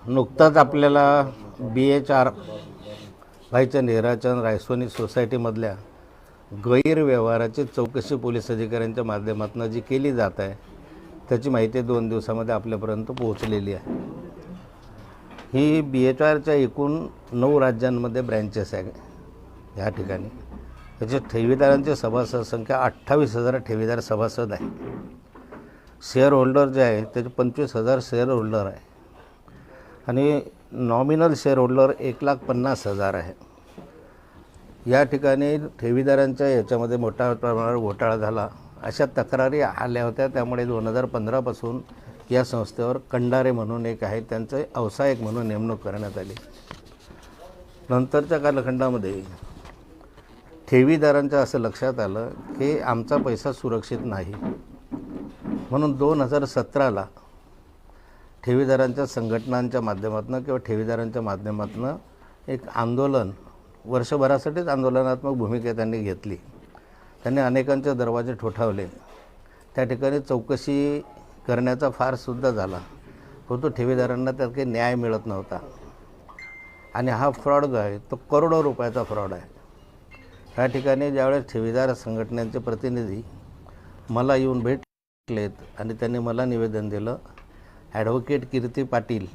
नुकताच आपल्याला BHR भाईच्या नेहराचंद रायसोनी सोसायटीमधल्या गैरव्यवहाराची चौकशी पोलीस अधिकाऱ्यांच्या माध्यमातून जी केली जात आहे त्याची माहिती 2 दिवसामध्ये आपल्यापर्यंत पोहोचलेली आहे. ही BHRच्या एकूण 9 राज्यांमध्ये ब्रँचेस आहे. ह्या ठिकाणी त्याचे ठेवीदारांची सभासद संख्या 28,000 ठेवीदार सभासद आहे. शेअर होल्डर जे आहे त्याचे 25,000 शेअर होल्डर आहे आणि नॉमिनल शेअर होल्डर 1,50,000 आहे. या ठिकाणी ठेवीदारांच्या याच्यामध्ये मोठ्या प्रमाणावर घोटाळा झाला अशा तक्रारी आल्या होत्या. त्यामुळे 2015पासून या संस्थेवर कंडारे म्हणून एक आहे त्यांचं व्यावसायिक म्हणून नेमणूक करण्यात आली. नंतरच्या कालखंडामध्ये ठेवीदारांच्या असं लक्षात आलं की आमचा पैसा सुरक्षित नाही, म्हणून 2017ला ठेवीदारांच्या संघटनांच्या माध्यमातून किंवा ठेवीदारांच्या माध्यमातून एक आंदोलन, वर्षभरासाठीच आंदोलनात्मक भूमिका त्यांनी घेतली. त्यांनी अनेकांचे दरवाजे ठोठावले. त्या ठिकाणी चौकशी करण्याचा फारसुद्धा झाला, परंतु ठेवीदारांना त्यात काही न्याय मिळत नव्हता. आणि हा फ्रॉड जो आहे तो करोडो रुपयाचा फ्रॉड आहे. या ठिकाणी ज्यावेळेस ठेवीदार संघटनांचे प्रतिनिधी मला येऊन भेटलेत आणि त्यांनी मला निवेदन दिलं, ॲडव्होकेट कीर्ती पाटील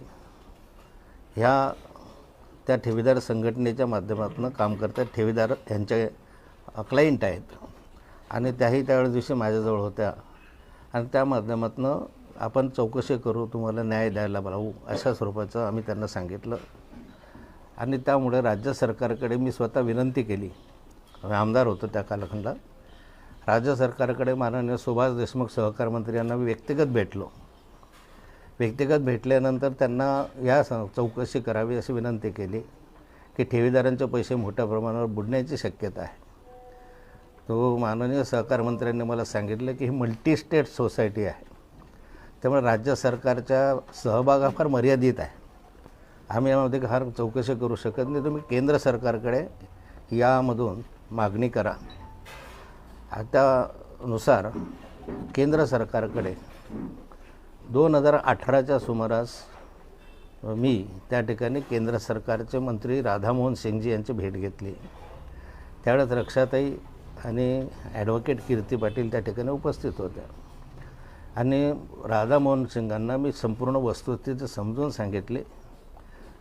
ह्या त्या ठेवीदार संघटनेच्या माध्यमातून काम करतात. ठेवीदार यांचे क्लायंट आहेत आणि त्याही त्यावेळेस दिवशी माझ्याजवळ होत्या आणि त्या माध्यमातून आपण चौकशी करू, तुम्हाला न्याय द्यायला लावू अशा स्वरूपाचं आम्ही त्यांना सांगितलं. आणि त्यामुळे राज्य सरकारकडे मी स्वतः विनंती केली. आमदार होतो त्या कालखंडात. राज्य सरकारकडे माननीय सुभाष देशमुख सहकार मंत्री यांना मी व्यक्तिगत भेटलो. व्यक्तिगत भेटल्यानंतर त्यांना या चौकशी करावी अशी विनंती केली की ठेवीदारांचे पैसे मोठ्या प्रमाणावर बुडण्याची शक्यता आहे. तो माननीय सहकार मंत्र्यांनी मला सांगितलं की ही मल्टी स्टेट सोसायटी आहे, त्यामुळे राज्य सरकारच्या सहभाग फार मर्यादित आहे. आम्ही यामध्ये फार चौकशी करू शकत नाही, तुम्ही केंद्र सरकारकडे यामधून मागणी करा. त्यानुसार केंद्र सरकारकडे 2018च्या सुमारास मी त्या ठिकाणी केंद्र सरकारचे मंत्री राधामोहन सिंगजी यांची भेट घेतली. त्यावेळेस रक्षाताई आणि ॲडव्होकेट कीर्ती पाटील त्या ठिकाणी उपस्थित होत्या आणि राधामोहन सिंगांना मी संपूर्ण वस्तुस्थिती समजून सांगितले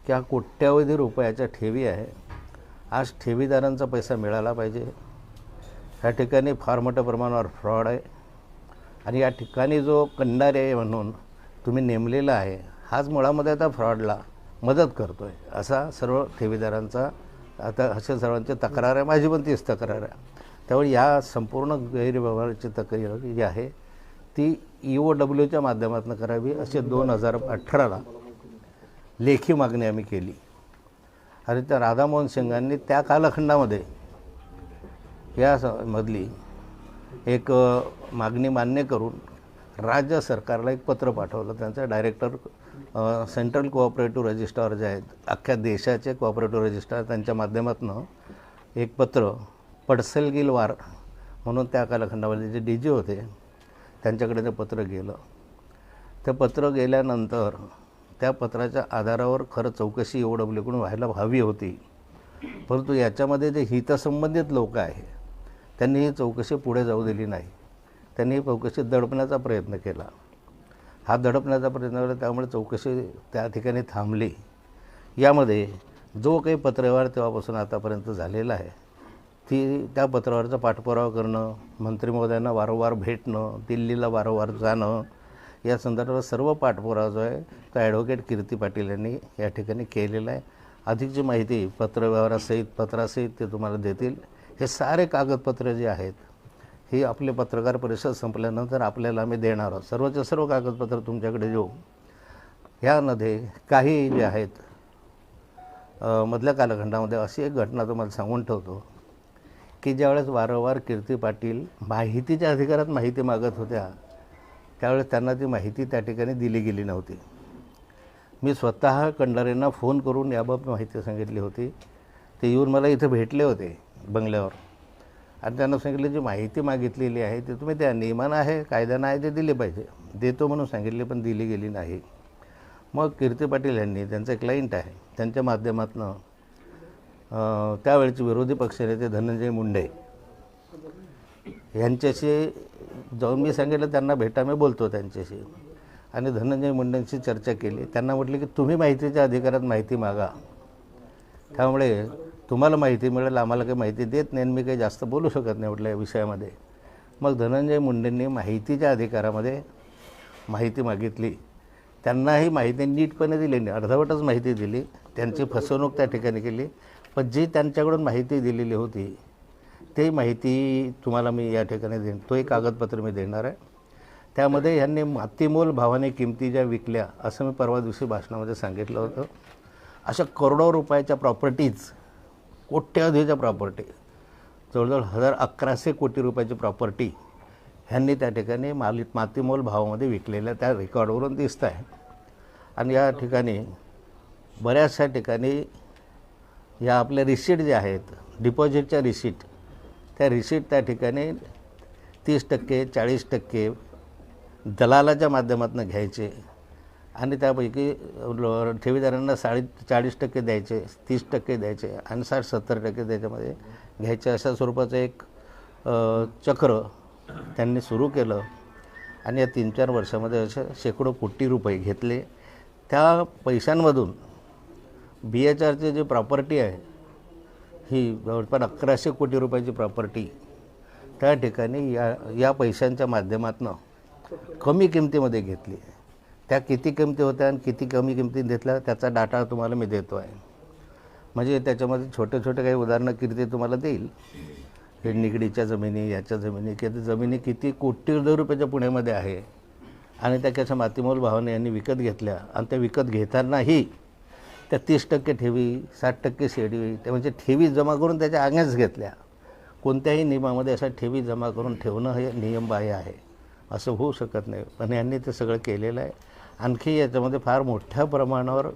की हा कोट्यावधी रुपयाच्या ठेवी आहे. आज ठेवीदारांचा पैसा मिळाला पाहिजे. ह्या ठिकाणी फार मोठ्या प्रमाणावर फ्रॉड आहे आणि या ठिकाणी जो कंडारे आहे म्हणून तुम्ही नेमलेला आहे हाच मुळामध्ये त्या फ्रॉडला मदत करतो आहे असा सर्व ठेवीदारांचा आता अशा सर्वांची तक्रार आहे. माझी पण तीच तक्रार आहे. त्यामुळे या संपूर्ण गैरव्यवहाराची तक्रार जी आहे ती EOWच्या माध्यमातून करावी असे 2018ला लेखी मागणी आम्ही केली. आणि त्या राधामोहन सिंगांनी त्या कालखंडामध्ये या मधली एक मागणी मान्य करून राज्य सरकारला एक पत्र पाठवलं. त्यांचं डायरेक्टर सेंट्रल कोऑपरेटिव्ह रजिस्ट्रार जे आहेत अख्ख्या देशाचे कोऑपरेटिव्ह रजिस्ट्रार त्यांच्या माध्यमातून एक पत्र पडसलगीलवार म्हणून त्या कालखंडामध्ये जे DG होते त्यांच्याकडे ते पत्र गेलं. ते पत्र गेल्यानंतर त्या पत्राच्या आधारावर खरं चौकशी EOWकडून व्हायला हवी होती, परंतु याच्यामध्ये जे हितसंबंधित लोक आहे त्यांनी ही चौकशी पुढे जाऊ दिली नाही. त्यांनी ही चौकशी दडपण्याचा प्रयत्न केला. हा दडपण्याचा प्रयत्न केला त्यामुळे चौकशी त्या ठिकाणी थांबली. यामध्ये जो काही पत्रव्यवहार तेव्हापासून आतापर्यंत झालेला आहे त्या पत्रावरचा पाठपुरावा करणं, मंत्री महोदयांना वारंवार भेटणं, दिल्लीला वारंवार जाणं, या संदर्भात सर्व पाठपुरावा जो आहे तो ॲडव्होकेट कीर्ती पाटील यांनी या ठिकाणी केलेला आहे. अधिकची माहिती पत्रव्यवहारासहित पत्रासहित ते तुम्हाला देतील. हे सारे कागदपत्र जे आहेत ही आपले पत्रकार परिषद संपल्यानंतर आपल्याला आम्ही देणार आहोत. सर्वचे सर्व कागदपत्र तुमच्याकडे देऊ. ह्यामध्ये काही जे आहेत मधल्या कालखंडामध्ये अशी एक घटना तुम्हाला सांगून ठेवतो की ज्यावेळेस वारंवार कीर्ती पाटील माहितीच्या अधिकारात माहिती मागत होत्या त्यावेळेस त्यांना ती माहिती त्या ठिकाणी दिली गेली नव्हती. मी स्वतः कंडारेंना फोन करून याबाबत माहिती सांगितली होती. ते येऊन मला इथे भेटले होते बंगल्यावर आणि त्यांना सांगितलं जी माहिती मागितलेली आहे ती तुम्ही त्या नियमानं आहे कायद्यानं आहे ते दिली पाहिजे. देतो म्हणून सांगितले पण दिली गेली नाही. मग कीर्ती पाटील यांनी त्यांचं क्लायंट आहे त्यांच्या माध्यमातून त्यावेळचे विरोधी पक्षनेते धनंजय मुंडे यांच्याशी जाऊन मी सांगितलं त्यांना भेटा, मी बोलतो त्यांच्याशी. आणि धनंजय मुंडेंशी चर्चा केली. त्यांना म्हटलं की तुम्ही माहितीच्या अधिकारात माहिती मागा, त्यामुळे तुम्हाला माहिती मिळेल, आम्हाला काही माहिती देत नाही आणि मी काही जास्त बोलू शकत नाही म्हटलं या विषयामध्ये. मग धनंजय मुंडेंनी माहितीच्या अधिकारामध्ये माहिती मागितली. त्यांनाही माहिती नीटपणे दिली नाही, अर्धवटच माहिती दिली. त्यांची फसवणूक त्या ठिकाणी केली. पण जी त्यांच्याकडून माहिती दिलेली होती ते माहिती तुम्हाला मी या ठिकाणी तो एक कागदपत्र मी देणार आहे. त्यामध्ये ह्यांनी मातीमोल भावाने किमती ज्या विकल्या असं मी परवा दिवशी भाषणामध्ये सांगितलं होतं. अशा करोडो रुपयाच्या प्रॉपर्टीज, कोट्यवधीच्या प्रॉपर्टी, जवळजवळ 1100 कोटी रुपयाची प्रॉपर्टी ह्यांनी त्या ठिकाणी मातीमोल भावामध्ये विकलेल्या त्या रेकॉर्डवरून दिसत आहे. आणि या ठिकाणी बऱ्याचशा ठिकाणी या आपल्या रिसीट ज्या आहेत, डिपॉझिटच्या रिसीट, त्या रिसीट त्या ठिकाणी 30%, 40% दलालाच्या माध्यमातून घ्यायचे आणि त्यापैकी ठेवीदारांना 40% द्यायचे, 30% द्यायचे आणि 60-70% त्याच्यामध्ये घ्यायचे. अशा स्वरूपाचं एक चक्र त्यांनी सुरू केलं. आणि या 3-4 वर्षामध्ये असे शेकडो कोटी रुपये घेतले. त्या पैशांमधून BHRची जी प्रॉपर्टी आहे ही जवळपास 1100 कोटी रुपयाची प्रॉपर्टी त्या ठिकाणी या पैशांच्या माध्यमातून कमी किमतीमध्ये घेतली. त्या किती किमती होत्या आणि किती कमी किमतीत घेतल्या त्याचा डाटा तुम्हाला मी देतो आहे. म्हणजे त्याच्यामध्ये छोटे छोटे काही उदाहरणं कीर्ती तुम्हाला देईल. हे निगडीच्या जमिनी, याच्या जमिनी, किती जमिनी किती कोटी रुपयाच्या पुण्यामध्ये आहे आणि त्या कशा मातीमोल भावाने यांनी विकत घेतल्या. आणि त्या विकत घेतानाही त्या 30% ठेवी, 60% शेडी, ते म्हणजे ठेवी जमा करून त्याच्या आग्याच घेतल्या. कोणत्याही नियमामध्ये अशा ठेवी जमा करून ठेवणं हे नियमबाह्य आहे, असं होऊ शकत नाही. पण यांनी ते सगळं केलेलं आहे. आणखी याच्यामध्ये फार मोठ्या प्रमाणावर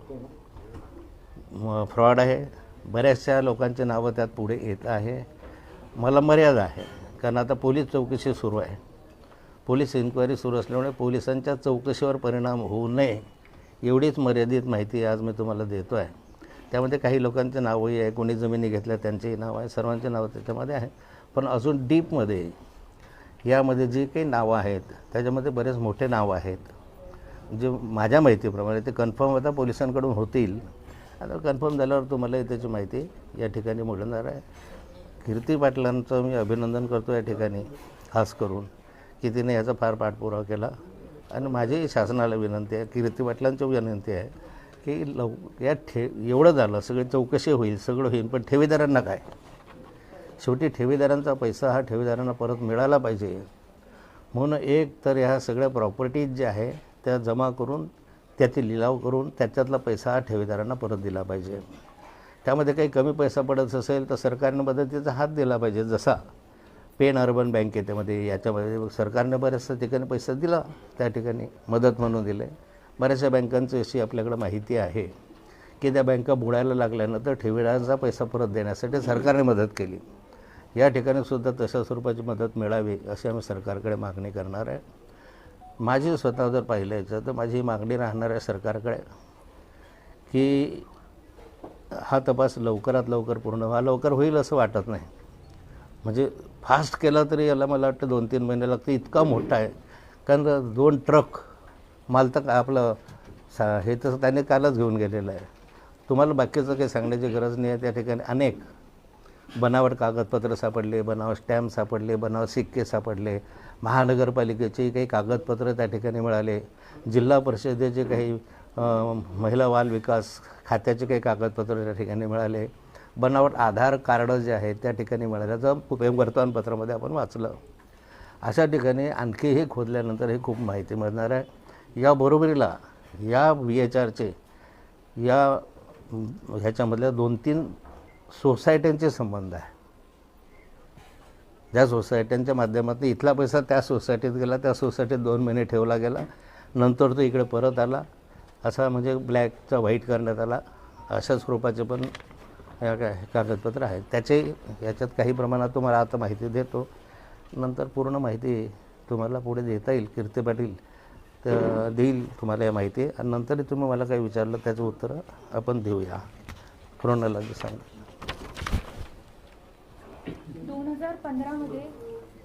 फ्रॉड आहे. बऱ्याचशा लोकांची नावं त्यात पुढे येत आहे. मला मर्यादा आहे, कारण आता पोलीस चौकशी सुरू आहे. पोलीस इन्क्वायरी सुरू असल्यामुळे पोलिसांच्या चौकशीवर परिणाम होऊ नये एवढीच मर्यादित माहिती आज मी तुम्हाला देतो आहे. त्यामध्ये काही लोकांचे नावही आहे, कोणी जमिनी घेतल्या त्यांचेही नाव आहे, सर्वांचे नावं त्याच्यामध्ये आहे. पण अजून डीपमध्ये यामध्ये जी काही नावं आहेत त्याच्यामध्ये बरेच मोठे नावं आहेत, जे माझ्या माहितीप्रमाणे ते कन्फर्म आता पोलिसांकडून होतील. आता कन्फर्म झाल्यावर तुम्हाला त्याची माहिती या ठिकाणी मिळणार आहे. कीर्ती पाटलांचं मी अभिनंदन करतो या ठिकाणी खास करून, की तिने याचा फार पाठपुरावा केला. आणि माझी शासनाला विनंती आहे, कीर्ती पाटलांची विनंती आहे की एवढं झालं, सगळी चौकशी होईल, सगळं होईल, पण ठेवीदारांना काय? शेवटी ठेवीदारांचा पैसा हा ठेवीदारांना परत मिळाला पाहिजे. म्हणून एक तर ह्या सगळ्या प्रॉपर्टीज ज्या आहे त्या जमा करून त्याचे लिलाव करून त्याच्यातला पैसा हा ठेवीदारांना परत दिला पाहिजे. त्यामध्ये काही कमी पैसा पडत असेल तर सरकारने मदतीचा हात दिला पाहिजे. जसा पेन अर्बन बँकेमध्ये याच्यामध्ये सरकारने बऱ्याचशा ठिकाणी पैसा दिला, त्या ठिकाणी मदत म्हणून दिले. बऱ्याचशा बँकांची अशी आपल्याकडे माहिती आहे की त्या बँका बुडायला लागल्यानंतर ठेवीदारांचा पैसा परत देण्यासाठी सरकारने मदत केली. या ठिकाणी सुद्धा तशा स्वरूपाची मदत मिळावी अशी आम्ही सरकारकडे मागणी करणार आहे. माझी स्वतः जर पाहिलं याचं तर माझी मागणी राहणार आहे सरकारकडे की हा तपास लवकरात लवकर पूर्ण व्हा. लवकर होईल असं वाटत नाही, म्हणजे फास्ट केला तरी याला मला वाटतं 2-3 महिने लागते. इतका मोठा आहे, कारण 2 ट्रक माल तर आपलं हे तर त्याने कालच घेऊन गेलेलं आहे. तुम्हाला बाकीचं काही सांगण्याची गरज नाही आहे. त्या ठिकाणी अनेक बनावट कागदपत्र सापडले, बनावट स्टॅम्प सापडले, बनावट सिक्के सापडले. महानगरपालिकेचे काही कागदपत्र त्या ठिकाणी मिळाले. जिल्हा परिषदेचे काही महिला बाल विकास खात्याचे काही कागदपत्र त्या ठिकाणी मिळाले. बनावट आधार कार्ड जे आहेत त्या ठिकाणी मिळाल्याचं वर्तमानपत्रामध्ये आपण वाचलं. अशा ठिकाणी आणखीही खोदल्यानंतर हे खूप माहिती मिळणार आहे. याबरोबरीला या BHRचे ह्याच्यामधल्या 2-3 सोसायट्यांचे संबंध आहे. ज्या सोसायट्यांच्या माध्यमातून इथला पैसा त्या सोसायटीत गेला, त्या सोसायटीत 2 महिने ठेवला गेला, नंतर तो इकडे परत आला, असा म्हणजे ब्लॅकचा व्हाईट करण्यात आला. अशा स्वरूपाचे पण कागदपत्र आहेत. याच्यात काही प्रमाणात तुम्हाला आता माहिती देतो, नंतर पूर्ण माहिती तुम्हाला पुढे देता येईल. कीर्ती पाटील देईल तुम्हाला या माहिती. आणि नंतर तुम्ही मला काही विचारलं त्याचं उत्तर आपण देऊया. क्रोनॉलॉजी सांगा. 2015 मध्ये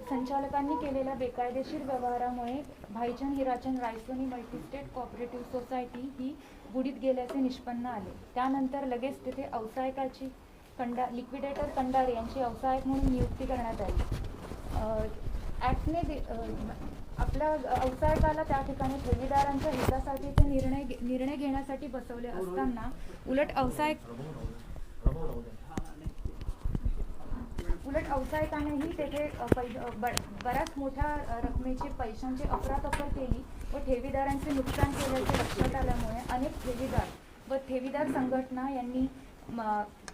संचालकांनी केलेल्या बेकायदेशीर व्यवहारामुळे Bhaichand Hirachand Raisoni multistate cooperative society ही बुडीत गेल्याचे निष्पन्न आले. त्यानंतर लगेच तिथे व्यावसायिकाची लिक्विडेटर कंडारे यांची व्यावसायिक म्हणून नियुक्ती करण्यात आली. ॲक्टने आपल्या व्यावसायिकाला त्या ठिकाणी ठेवीदारांच्या हितासाठी ते निर्णय घेण्यासाठी बसवले असताना उलट व्यावसायिकानेही तेथे बऱ्याच मोठ्या रकमेची पैशांची अफरातफर केली व ठेवीदारांचे नुकसान केल्याचे लक्षात आल्यामुळे अनेक ठेवीदार व ठेवीदार संघटना यांनी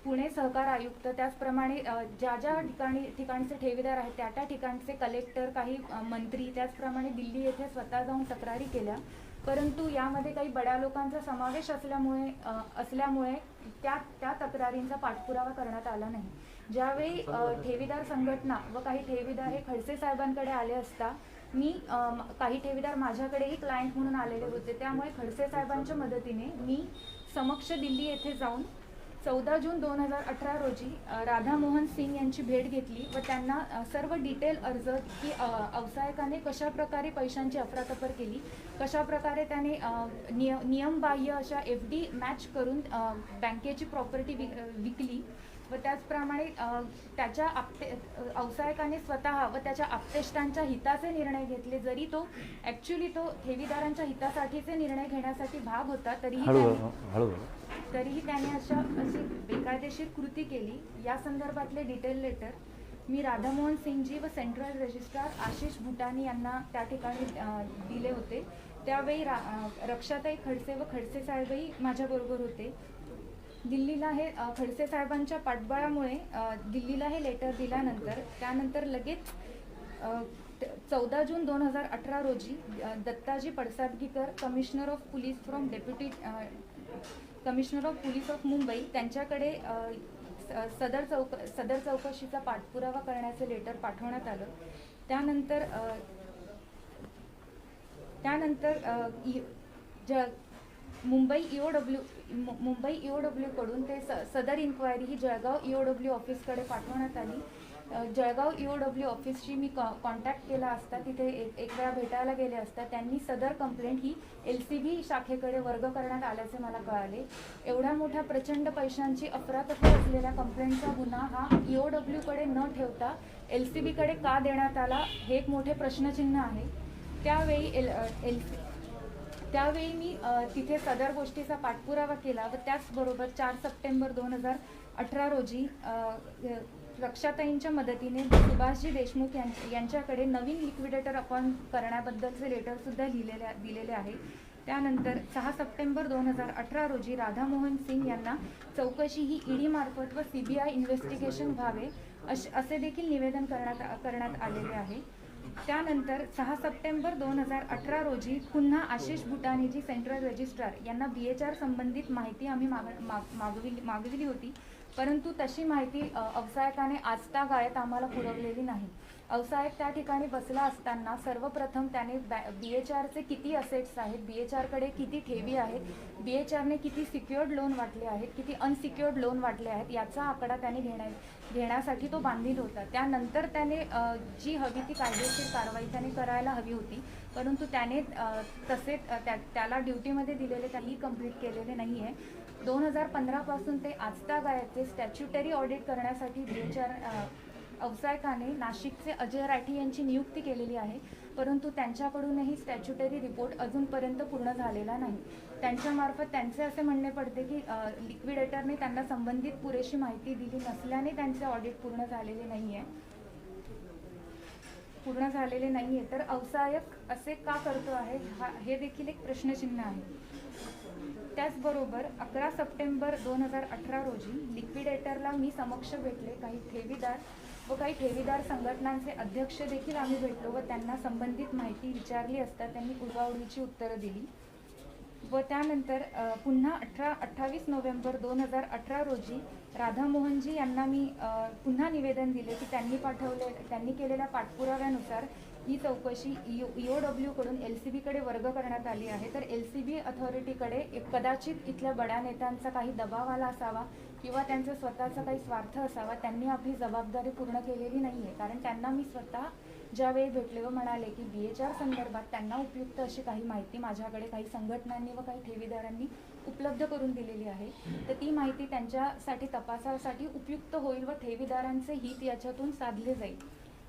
पुणे सहकार आयुक्त त्याचप्रमाणे ज्या ठिकाणचे ठेवीदार आहेत त्या ठिकाणचे कलेक्टर, काही मंत्री, त्याचप्रमाणे दिल्ली येथे स्वतः जाऊन तक्रारी केल्या. परंतु यामध्ये काही बड्या लोकांचा समावेश असल्यामुळे त्या तक्रारींचा पाठपुरावा करण्यात आला नाही. ज्यावेळी ठेवीदार संघटना व काही ठेवीदार हे खडसे साहेबांकडे आले असता काही ठेवीदार माझ्याकडेही क्लायंट म्हणून आलेले होते. त्यामुळे खडसे साहेबांच्या मदतीने मी समक्ष दिल्ली येथे जाऊन 14 जून 2018 रोजी राधामोहन सिंग यांची भेट घेतली व त्यांना सर्व डिटेल अर्ज की व्यावसायिकाने कशाप्रकारे पैशांची अफरातफर केली, कशाप्रकारे त्याने नियमबाह्य अशा FD मॅच करून बँकेची प्रॉपर्टी विकली व त्याचप्रमाणे त्याच्या व्यावसायिकाने स्वतः व त्याच्या आप्तेष्टांच्या हिताचे निर्णय घेतले. जरी तो ॲक्च्युली तो ठेवीदारांच्या हितासाठीचे निर्णय घेण्यासाठी भाग होता तरीही त्याने अशी बेकायदेशीर कृती केली. या संदर्भातले डिटेल लेटर मी राधामोहन सिंगजी व सेंट्रल रजिस्ट्रार आशिष भुटानी यांना त्या ठिकाणी दिले होते. त्यावेळी रक्षाताई खडसे व खडसे साहेबही माझ्याबरोबर होते. दिल्लीला हे खडसे साहेबांच्या पाठबळामुळे दिल्लीला हे लेटर दिल्यानंतर त्यानंतर लगेच 14 जून 2018 रोजी Dattaji Padsadgikar, commissioner of police of Mumbai त्यांच्याकडे सदर चौकशीचा पाठपुरावा करण्याचे लेटर पाठवण्यात आलं. त्यानंतर मुंबई EOW कडून ते सदर इन्क्वायरी ही जळगाव EOW ऑफिसकडे पाठवण्यात आली. जळगाव EOW ऑफिसशी मी कॉन्टॅक्ट केला असता तिथे एक वेळा भेटायला गेले असता त्यांनी सदर कंप्लेंट ही LCB शाखेकडे वर्ग करण्यात आल्याचे मला कळाले. एवढ्या मोठ्या प्रचंड पैशांची अफरातफर असलेल्या कंप्लेंटचा गुन्हा हा EOW कडे न ठेवता LCBकडे का देण्यात आला हे एक मोठे प्रश्नचिन्ह आहे. त्यावेळी मी तिथे सदर गोष्टीचा पाठपुरावा केला व त्याचबरोबर 4 सप्टेंबर 2018 रोजी रक्षाताईंच्या मदतीने सुभाषजी देशमुख यांच्याकडे नवीन लिक्विडेटर अपॉइंट करण्याबद्दलचे लेटरसुद्धा दिलेले आहे. त्यानंतर 6 सप्टेंबर 2018 रोजी राधामोहन सिंग यांना चौकशी ही ED मार्फत व CBI इन्व्हेस्टिगेशन व्हावे असे देखील निवेदन करण्यात आलेले आहे. त्यानंतर 6 सप्टेंबर 2018 रोजी पुन्हा आशिष भुटानीजी सेंट्रल रजिस्ट्रार यांना BHR संबंधित माहिती आम्ही मागविली होती. परंतु तशी माहिती व्यावसायिकाने आजतागायत आम्हाला पुरवलेली नाही. व्यावसायिक त्या ठिकाणी बसला असताना सर्वप्रथम त्याने BHRचे किती असेट्स आहेत, BHRकडे किती ठेवी आहेत, BHRने किती सिक्युअर्ड लोन वाटले आहेत, किती अनसिक्युअर्ड लोन वाटले आहेत याचा आकडा त्याने घेण्यासाठी तो बांधील होता. त्यानंतर त्याने जी हवी ती कायदेशीर कारवाई त्याने करायला हवी होती. परंतु त्याने त्याला ड्युटीमध्ये दिलेले काही कंप्लीट केलेले नाही आहे. 2015 पासून ते आजतागायतचे स्टॅच्युटरी ऑडिट करण्यासाठी BHR व्यावसायिकाने नाशिकचे अजय राठी यांची नियुक्ती केलेली आहे. परंतु त्यांच्याकडूनही स्टॅच्युटरी रिपोर्ट अजूनपर्यंत पूर्ण झालेला नाही. त्यांच्यामार्फत त्यांचे असे म्हणणे पडते की लिक्विडेटरने त्यांना संबंधित पुरेशी माहिती दिली नसल्याने त्यांचे ऑडिट पूर्ण झालेले नाही आहे. तर व्यावसायिक असे का करतो आहे हे देखील एक प्रश्नचिन्ह आहे. त्याचबरोबर 11 सप्टेंबर 2018 रोजी लिक्विडेटरला मी समक्ष भेटले. काही ठेवीदार संघटनांचे अध्यक्ष देखील आम्ही भेटलो व त्यांना संबंधित माहिती विचारली असता त्यांनी उडवाउडवीची उत्तरं दिली. व त्यानंतर पुन्हा 28 नोव्हेंबर 2018 रोजी राधामोहनजी यांना मी पुन्हा निवेदन दिले की त्यांनी केलेल्या पाठपुराव्यानुसार ही चौकशी EOW-कडून LCB-कडे वर्ग करण्यात आली आहे. तर LCB अथॉरिटीकडे कदाचित इथल्या बड्या नेत्यांचा काही दबाव आला असावा किंवा त्यांचा स्वतःचा काही स्वार्थ असावा. त्यांनी आपली जबाबदारी पूर्ण केलेली नाही आहे. कारण त्यांना मी स्वतः ज्यावेळी भेटले व म्हणाले की BHR संदर्भात त्यांना उपयुक्त अशी काही माहिती माझ्याकडे काही संघटनांनी व काही ठेवीदारांनी उपलब्ध करून दिलेली आहे. तर ती माहिती त्यांच्यासाठी तपासासाठी उपयुक्त होईल व ठेवीदारांचे हित याच्यातून साधले जाईल.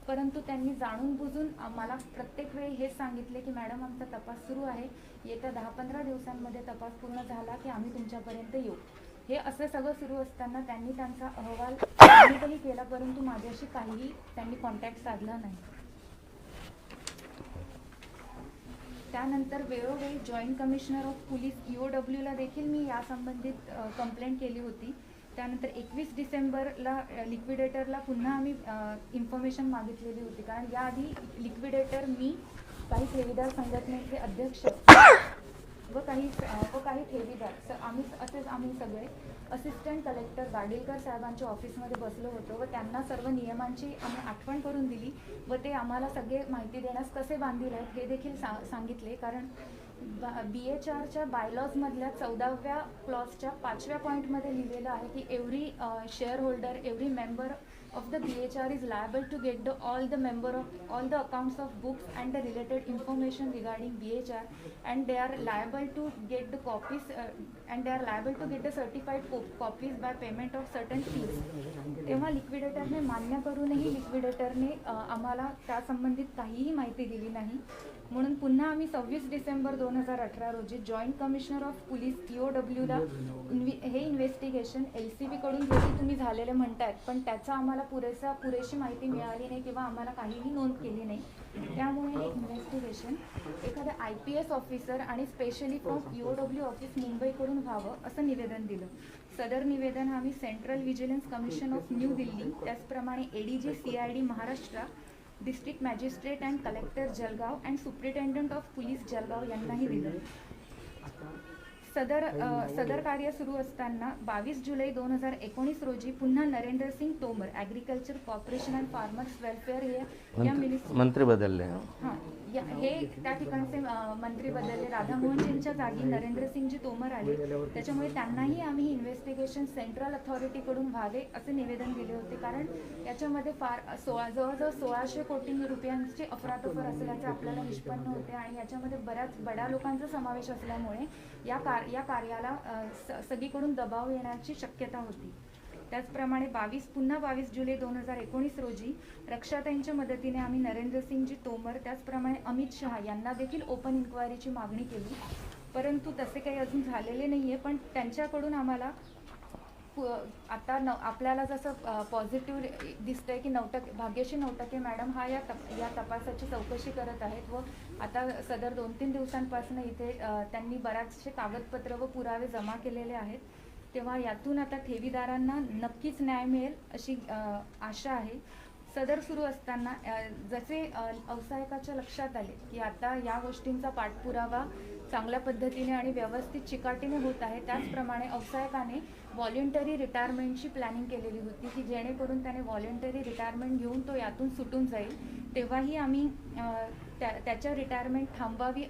परंतु त्यांनी जाणून बुजून मला प्रत्येक वेळी हेच सांगितले की मॅडम आमचा तपास सुरू आहे, येत्या 10-15 दिवसांमध्ये तपास पूर्ण झाला की आम्ही तुमच्यापर्यंत येऊ. हे असं सगळं सुरू असताना त्यांनी त्यांचा अहवाल सबमिटही केला, परंतु माझ्याशी काहीही त्यांनी कॉन्टॅक्ट साधला नाही. त्यानंतर वेळोवेळी जॉईंट कमिशनर ऑफ पोलीस EOW-ला देखील मी यासंबंधित कंप्लेंट केली होती. त्यानंतर 21 डिसेंबरला लिक्विडेटरला पुन्हा आम्ही इन्फॉर्मेशन मागितलेली होती. कारण याआधी लिक्विडेटर, मी, काही ठेवीदार संघटनेचे अध्यक्ष व काही ठेवीदार आम्ही सगळे असिस्टंट कलेक्टर गाडीलकर साहेबांच्या ऑफिसमध्ये बसलो होतो व त्यांना सर्व नियमांची आम्ही आठवण करून दिली व ते आम्हाला सगळे माहिती देण्यास कसे बांधील आहेत हे देखील सांगितले. कारण BHRच्या बायलॉजमधल्या 14व्या क्लॉजच्या 5व्या पॉईंटमध्ये लिहिलेलं आहे की every share holder, every member of the BHR is liable to get all the accounts of books and the related information regarding BHR, and they are liable to get the copies and they are liable to get the certified copies by payment of certain fees. तेव्हा लिक्विडेटरने मान्य करूनही लिक्विडेटरने आम्हाला त्या संबंधित काहीही माहिती दिली नाही. म्हणून पुन्हा आम्ही 26 डिसेंबर 2018 रोजी जॉईंट कमिशनर ऑफ पोलीस EOW-ला हे इन्व्हेस्टिगेशन LCB-कडून जरी तुम्ही झालेले म्हणतायत, पण त्याचा आम्हाला पुरेशी माहिती मिळाली नाही किंवा आम्हाला काहीही नोंद केली नाही. त्यामुळे हे इन्व्हेस्टिगेशन एखाद्या IPS ऑफिसर आणि स्पेशली फ्रॉम EOW ऑफिस मुंबईकडून व्हावं असं निवेदन दिलं. सदर निवेदन आम्ही central vigilance commission of new Delhi, त्याचप्रमाणे ADG CID Maharashtra, district magistrate and collector Jalgaon and superintendent of police Jalgaon यांनाही दिलं. सदर कार्य सुरू असताना 22 जुलै 2019 रोजी पुन्हा Narendra Singh Tomar, agriculture corporation and farmers welfare या मंत्री बदलले. हां, हे त्या ठिकाणचे मंत्री बदलले. राधामोहनजींच्या जागी नरेंद्रसिंगजी तोमर आले. त्याच्यामुळे त्यांनाही आम्ही इन्व्हेस्टिगेशन सेंट्रल अथॉरिटीकडून व्हावे असे निवेदन दिले होते. कारण याच्यामध्ये जवळजवळ 1600 कोटी रुपयांची अफरातफर असल्याचे आपल्याला निष्पन्न होते आणि याच्यामध्ये बऱ्याच बड्या लोकांचा समावेश असल्यामुळे या कार्याला सगळीकडून दबाव येण्याची शक्यता होती. त्याचप्रमाणे 22 जुलै 2019 रोजी रक्षाताईंच्या मदतीने आम्ही नरेंद्रसिंगजी तोमर, त्याचप्रमाणे अमित शहा यांना देखील ओपन इन्क्वायरीची मागणी केली. परंतु तसे काही अजून झालेले नाही आहे. पण त्यांच्याकडून आम्हाला आता आपल्याला जसं पॉझिटिव्ह दिसतंय की भाग्यश्री नवटके मॅडम हा या तपासाची चौकशी करत आहेत व आता सदर 2-3 दिवसांपासून इथे त्यांनी बऱ्याचशे कागदपत्र व पुरावे जमा केलेले आहेत. तेव्हा यातून आता ठेवीदारांना नक्कीच न्याय मिळेल अशी आशा आहे. सदर सुरू असताना जसे व्यावसायिकाच्या लक्षात आले की आता या गोष्टींचा पाठपुरावा चांगल्या पद्धतीने आणि व्यवस्थित चिकाटीने होत आहे, त्याचप्रमाणे व्यावसायिकाने व्हॉलेंटरी रिटायरमेंटची प्लॅनिंग केलेली होती की जेणेकरून त्याने व्हॉलेंटरी रिटायरमेंट घेऊन तो यातून सुटून जाईल. तेव्हाही आम्ही त्याच्या रिटायरमेंट थांबवावी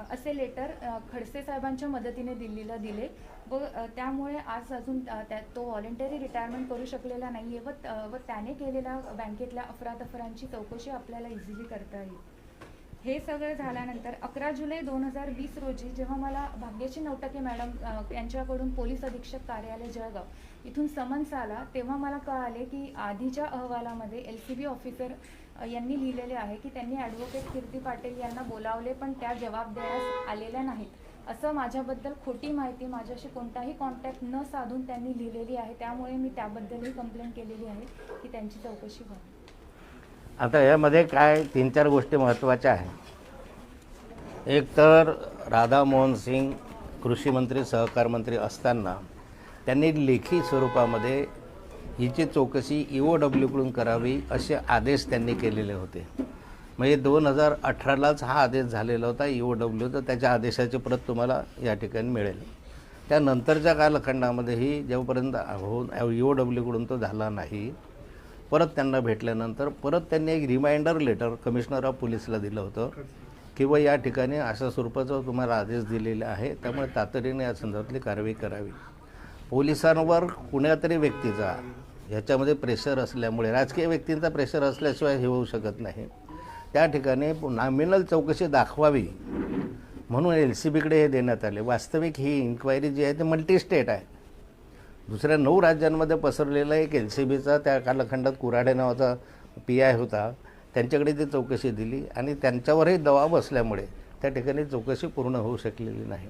असे लेटर खडसे साहेबांच्या मदतीने दिल्लीला दिले व त्यामुळे आज अजून तो व्हॉलेंटरी रिटायरमेंट करू शकलेला नाही आहे व त्याने केलेल्या बँकेतल्या अफरातफरांची चौकशी आपल्याला इझिली करता येईल. हे सगळं झाल्यानंतर 11 जुलै 2020 रोजी जेव्हा मला भाग्यश्री नवटके मॅडम यांच्याकडून पोलीस अधीक्षक कार्यालय जळगाव इथून समन्स आला, तेव्हा मला कळाले की आधीच्या अहवालामध्ये LCB ऑफिसर यांनी लिहिलेले आहे की त्यांनी ॲडव्होकेट कीर्ती पाटील यांना बोलावले पण त्या जबाब देण्यास आलेल्या नाहीत असं माझ्याबद्दल खोटी माहिती माझ्याशी कोणताही कॉन्टॅक्ट न साधून त्यांनी लिहिलेली आहे. त्यामुळे मी त्याबद्दलही कंप्लेंट केलेली आहे की त्यांची चौकशी व्हावी. आता यामध्ये काय 3-4 गोष्टी महत्त्वाच्या आहेत. एक तर राधामोहन सिंग कृषी मंत्री सहकार मंत्री असताना त्यांनी लेखी स्वरूपामध्ये हिची चौकशी EOW-कडून करावी असे आदेश त्यांनी केलेले होते. म्हणजे 2018लाच हा आदेश झालेला होता EOW, तर त्याच्या आदेशाची प्रत तुम्हाला या ठिकाणी मिळेल. त्यानंतरच्या कालखंडामध्येही जेव्हापर्यंत EOW-कडून तो झाला नाही, परत त्यांना भेटल्यानंतर परत त्यांनी एक रिमाइंडर लेटर कमिशनर ऑफ पोलीसला दिलं होतं की बा या ठिकाणी अशा स्वरूपाचा तुम्हाला आदेश दिलेला आहे, त्यामुळे तातडीने या संदर्भातली कारवाई करावी. पोलिसांवर कुण्यातरी व्यक्तीचा ह्याच्यामध्ये प्रेशर असल्यामुळे, राजकीय व्यक्तींचा प्रेशर असल्याशिवाय हे होऊ शकत नाही, त्या ठिकाणी नॉमिनल चौकशी दाखवावी म्हणून LCBकडे हे देण्यात आले. वास्तविक ही इन्क्वायरी जी आहे ती मल्टी स्टेट आहे. दुसऱ्या 9 राज्यांमध्ये पसरलेला एक LCBचा त्या कालखंडात कुऱ्हाडे नावाचा PI होता, त्यांच्याकडे ती चौकशी दिली आणि त्यांच्यावरही दबाव असल्यामुळे त्या ठिकाणी चौकशी पूर्ण होऊ शकलेली नाही.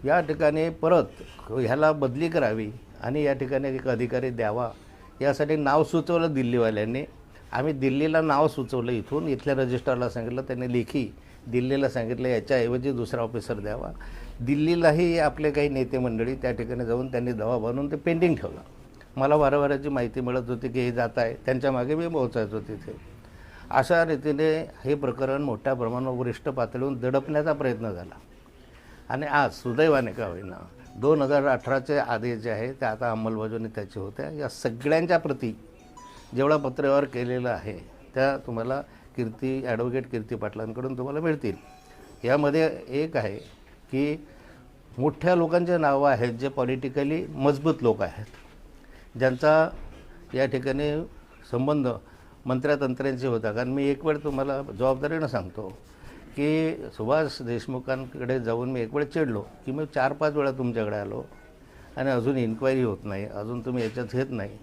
या ठिकाणी परत ह्याला बदली करावी आणि या ठिकाणी एक अधिकारी द्यावा यासाठी नाव सुचवलं दिल्लीवाल्यांनी. आम्ही दिल्लीला नाव सुचवलं, इथल्या रजिस्ट्रारला सांगितलं, त्यांनी लेखी दिल्लीला सांगितलं याच्याऐवजी दुसरा ऑफिसर द्यावा. दिल्लीलाही आपले काही नेते मंडळी त्या ठिकाणी जाऊन त्यांनी दबाव बनवून ते पेंडिंग ठेवलं. मला वारंवाराची माहिती मिळत होती की हे जात आहे, त्यांच्या मागे मी पोहोचायचो तिथे. अशा रीतीने हे प्रकरण मोठ्या प्रमाणावर वरिष्ठ पातळीवरून दडपण्याचा प्रयत्न झाला आणि आज सुदैवाने का होईना 2018चे आदेश जे आहे ते आता अंमलबजावणी त्याची होत्या. या सगळ्यांच्या प्रती जेवढा पत्रव्यवहार केलेला आहे त्या तुम्हाला ॲडव्होकेट कीर्ती पाटलांकडून तुम्हाला मिळतील. यामध्ये एक आहे की मोठ्या लोकांचे नावं आहेत जे पॉलिटिकली मजबूत लोक आहेत, ज्यांचा या ठिकाणी संबंध मंत्र्यातंत्र्यांशी होता. कारण मी एक वेळ तुम्हाला जबाबदारीनं सांगतो की सुभाष देशमुखांकडे जाऊन मी एक वेळ चिडलो की मी 4-5 वेळा तुमच्याकडे आलो आणि अजून इन्क्वायरी होत नाही, अजून तुम्ही याच्यात घेत नाही.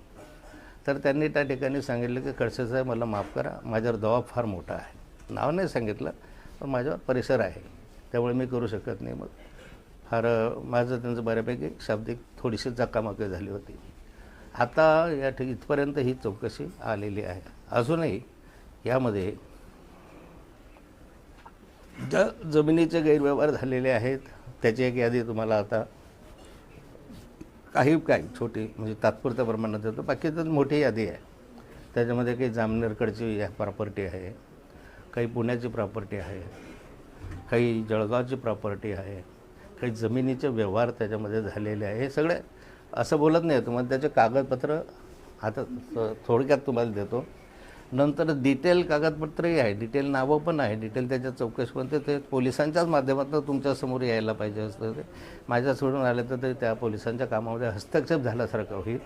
तर त्यांनी त्या ठिकाणी सांगितलं की खडसे साहेब मला माफ करा, माझ्यावर दबाव फार मोठा आहे. नाव नाही सांगितलं पण माझ्यावर परिसर आहे, त्यामुळे मी करू शकत नाही. मग फार माझं त्यांचं बऱ्यापैकी शाब्दिक थोडीशी चकामकी झाली होती. आता या इथपर्यंत ही चौकशी आलेली आहे. अजूनही यामध्ये ज्या जमिनीचे गैरव्यवहार झालेले आहेत त्याची एक यादी तुम्हाला आता काही छोटी म्हणजे तात्पुरत्या प्रमाणात देतो, बाकी तर मोठी यादी आहे. त्याच्यामध्ये काही जामनेरकडची प्रॉपर्टी आहे, काही पुण्याची प्रॉपर्टी आहे, काही जळगावची प्रॉपर्टी आहे, काही जमिनीचे व्यवहार त्याच्यामध्ये झालेले आहे. हे सगळे असं बोलत नाही तुम्हाला, त्याचे कागदपत्र आता थोडक्यात तुम्हाला देतो. नंतर डिटेल कागदपत्रही आहे, डिटेल नावं पण आहे, डिटेल त्याच्या चौकशी पण ते पोलिसांच्याच माध्यमातून तुमच्यासमोर यायला पाहिजे असतं. ते माझ्या सोडून आलं तर ते त्या पोलिसांच्या कामामध्ये हस्तक्षेप झाल्यासारखं होईल.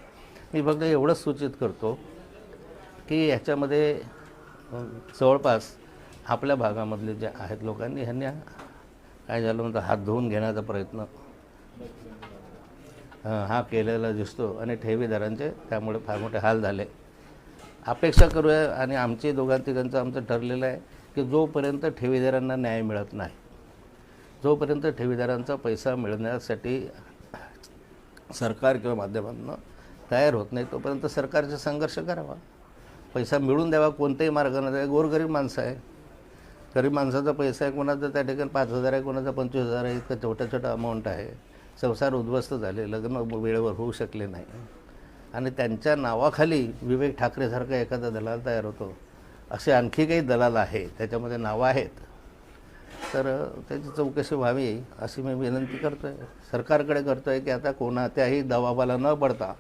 मी फक्त एवढंच सूचित करतो की ह्याच्यामध्ये जवळपास आपल्या भागामधले जे आहेत लोकांनी ह्यांनी काय झालं म्हणतं हात धुवून घेण्याचा प्रयत्न हा केलेला दिसतो आणि ठेवीदारांचे त्यामुळे फार मोठे हाल झाले. अपेक्षा करूया आणि आमचे दोघांतिघांचं आमचं ठरलेलं आहे की जोपर्यंत ठेवीदारांना न्याय मिळत नाही, जोपर्यंत ठेवीदारांचा पैसा मिळण्यासाठी सरकार किंवा माध्यमांना तयार होत नाही तोपर्यंत सरकारचा संघर्ष करावा, पैसा मिळून द्यावा. कोणत्याही मार्गाने द्यावा. गोरगरीब माणसं आहे, गरीब माणसाचा पैसा आहे, कोणाचा त्या ठिकाणी 5,000 आहे, कोणाचा 25,000 आहे, इतकं छोटा अमाऊंट आहे. संसार उद्ध्वस्त झाले, लग्न वेळेवर होऊ शकले नाही आणि त्यांच्या नावाखाली विवेक ठाकरेसारखा एखादा दलाल तयार होतो. असे आणखी काही दलाल आहे त्याच्यामध्ये नावं आहेत, तर त्याची चौकशी व्हावी अशी मी विनंती करतो आहे, सरकारकडे करतो आहे की आता कोणत्याही दबावाला न पडता,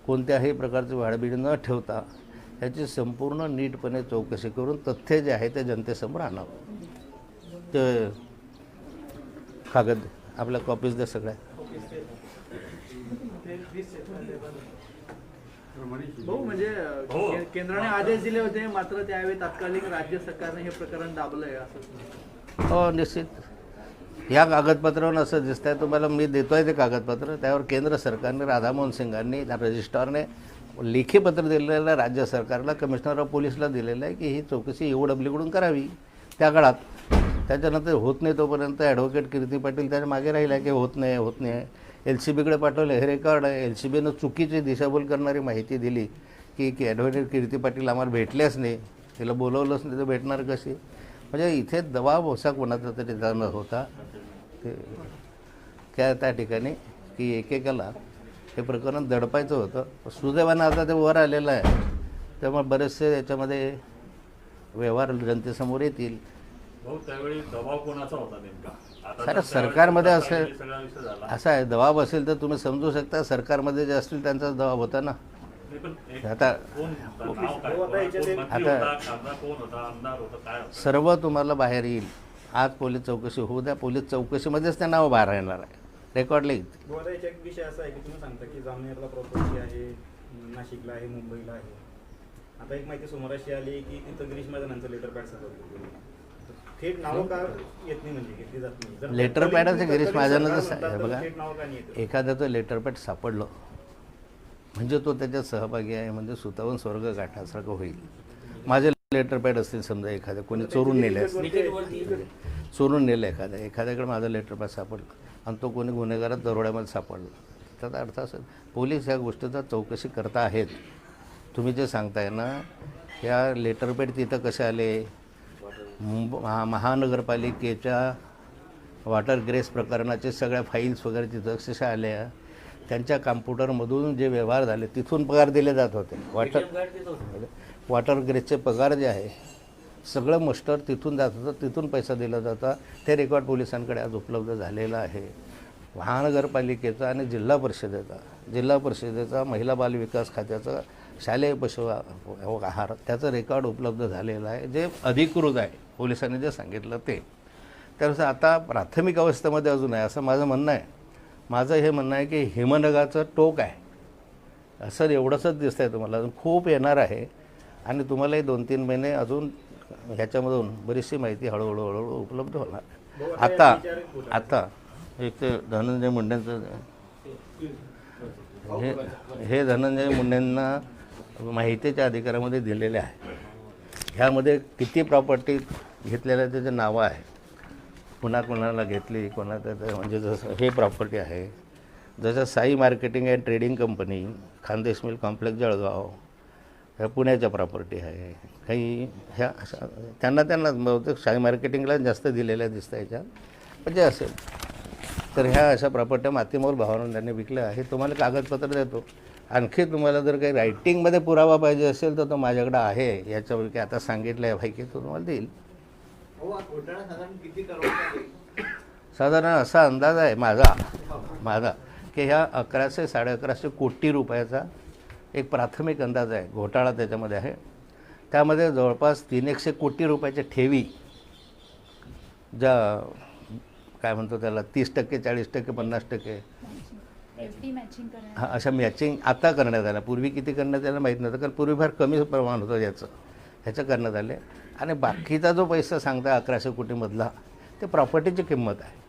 कोणत्याही प्रकारची वाढबीड न ठेवता याची संपूर्ण नीटपणे चौकशी करून तथ्य जे आहे ते जनतेसमोर आणावं. ते कागद आपल्या कॉपीज द्या सगळ्या. भाऊ म्हणजे केंद्राने आदेश दिले होते मात्र त्यावेळी तात्कालिक राज्य सरकारने हे प्रकरण दाबलंय असं. हो निश्चित. ह्या कागदपत्रावर असं दिसतं आहे तुम्हाला, मी देतो आहे ते कागदपत्र, त्यावर केंद्र सरकारने राधामोहन सिंगांनी रजिस्ट्रारने लेखी पत्र दिलेलं आहे राज्य सरकारला, कमिशनर ऑफ पोलीसला दिलेलं आहे की ही चौकशी EOWकडून करावी त्या काळात. त्याच्यानंतर होत नाही तोपर्यंत ॲडव्होकेट कीर्ती पाटील त्याच्या मागे राहिला की होत नाही. LCBकडे पाठवलं, हे रेकॉर्ड आहे. LCBनं चुकीची दिशाभूल करणारी माहिती दिली की ॲडव्होकेट कीर्ती पाटील आम्हाला भेटल्याच नाही, तिला बोलवलंच नाही तर भेटणार कशी. म्हणजे इथे दबाव होता कोणाचा तरी जाणं होता ते त्या ठिकाणी की एकेकाला हे प्रकरण दडपायचं होतं. सुदैवानं आता ते वर आलेलं आहे, त्यामुळे बरेचसे याच्यामध्ये व्यवहार जनतेसमोर येतील. त्यावेळी दबाव कोणाचा होता नेमका? खरं सरकारमध्ये असेल असं आहे, दबाव असेल तर तुम्ही समजू शकता सरकारमध्ये जे असतील त्यांचा दबाव होता ना. नाही, पण एक आता कोण होता? नाव काय? हो, आता याच्यात कोण एक- मंत्री आता- होता, खासदार कोण होता, आमदार होता, काय होता? सर्व तुम्हाला बाहेर येईल. आज पोलीस चौकशी होऊ द्या. पोलीस चौकशीमध्येच त्या नाव बाहेर येणार आहे. रेकॉर्डला येईल. गोवा याचा एक विषय असा आहे की तुम्ही सांगता की जामनेरला प्रॉपर्टी आहे, नाशिकला आहे, मुंबईला आहे. आता एक माहिती समोर अशी आली की तिथं गिरीश महाजनांचं लेटर पॅड सापडलं. थेट नावं का येत नाही, म्हणजे घेतली जात नाही? जर लेटर पॅडाचं गिरीश महाजनाचं सरकार म्हणतात, बघा, तर थेट नावं का नाही येत? एखाद्याचं लेटर पॅड सापडलं म्हणजे तो त्याच्यात सहभागी आहे, म्हणजे सुतावून स्वर्ग गाठण्यासारखं होईल. माझे लेटर पॅड असतील समजा, एखाद्या कोणी चोरून नेले असतील, चोरून नेलं एखाद्याकडे माझं लेटर पॅड सापडलं आणि तो कोणी गुन्हेगारात दरोड्यामध्ये सापडला, त्याचा अर्थ असेल पोलीस या गोष्टीचा चौकशी करता आहेत. तुम्ही जे सांगताय ना, ह्या लेटर पॅड तिथं कसे आले, महानगरपालिकेच्या वॉटर ग्रेस प्रकरणाचे सगळ्या फाईल्स वगैरे तिथं कशा आल्या, त्यांच्या कॉम्प्युटरमधून जे व्यवहार झाले तिथून पगार दिले जात होते. वॉटर ग्रेसचे पगार जे आहे सगळं मस्टर तिथून जात होतं, तिथून पैसा दिला जाता. ते रेकॉर्ड पोलिसांकडे आज उपलब्ध झालेलं आहे. महानगरपालिकेचा आणि जिल्हा परिषदेचा महिला बाल विकास खात्याचा शालेय पशु आहार त्याचं रेकॉर्ड उपलब्ध झालेलं आहे, जे अधिकृत आहे. पोलिसांनी जे सांगितलं ते त्यानुसार आता प्राथमिक अवस्थेमध्ये अजून आहे असं माझं म्हणणं आहे. माझं हे म्हणणं आहे की हिमनगाचं टोक आहे असं एवढंच दिसतंय तुम्हाला. अजून खूप येणार आहे आणि तुम्हालाही 2-3 महिने अजून ह्याच्यामधून बरीचशी माहिती हळूहळू उपलब्ध होणार. आता एक ते धनंजय मुंडेंचं हे धनंजय मुंडेंना माहितीच्या अधिकारामध्ये दिलेले आहे. ह्यामध्ये किती प्रॉपर्टी घेतलेल्या त्याचे नावं आहे, कोणाला घेतली, कोणाचं म्हणजे जसं हे प्रॉपर्टी आहे, जसं Sai marketing and trading company, Khandesh mill complex Jalgaon, ह्या पुण्याच्या प्रॉपर्टी आहे. काही ह्या अशा त्यांना बहुतेक साई मार्केटिंगला जास्त दिलेल्या दिसतं याच्यात, म्हणजे असेल तर ह्या अशा प्रॉपर्ट्या मातीमोल भावानं त्यांनी विकल्या आहे. तुम्हाला कागदपत्र देतो. आणखी तुम्हाला जर काही रायटिंगमध्ये पुरावा पाहिजे असेल तर तो माझ्याकडे आहे. याच्यापैकी आता सांगितलं आहे पैकी तो तुम्हाला देईल. साधारण असा अंदाज आहे माझा की ह्या 1100-1150 कोटी रुपयाचा एक प्राथमिक अंदाज आहे. घोटाळा त्याच्यामध्ये आहे. त्यामध्ये जवळपास 300 कोटी रुपयाच्या ठेवी, ज्या काय म्हणतो त्याला 30%, 40%, 50% FD मॅचिंग करण्यात हा अशा मॅचिंग आता करण्यात आल्या. पूर्वी किती करण्यात आलं माहीत नव्हतं, कारण पूर्वी फार कमी प्रमाण होतं ह्याचं करण्यात आले. आणि बाकीचा जो पैसा सांगता 1100 कोटीमधला ते प्रॉपर्टीची किंमत आहे.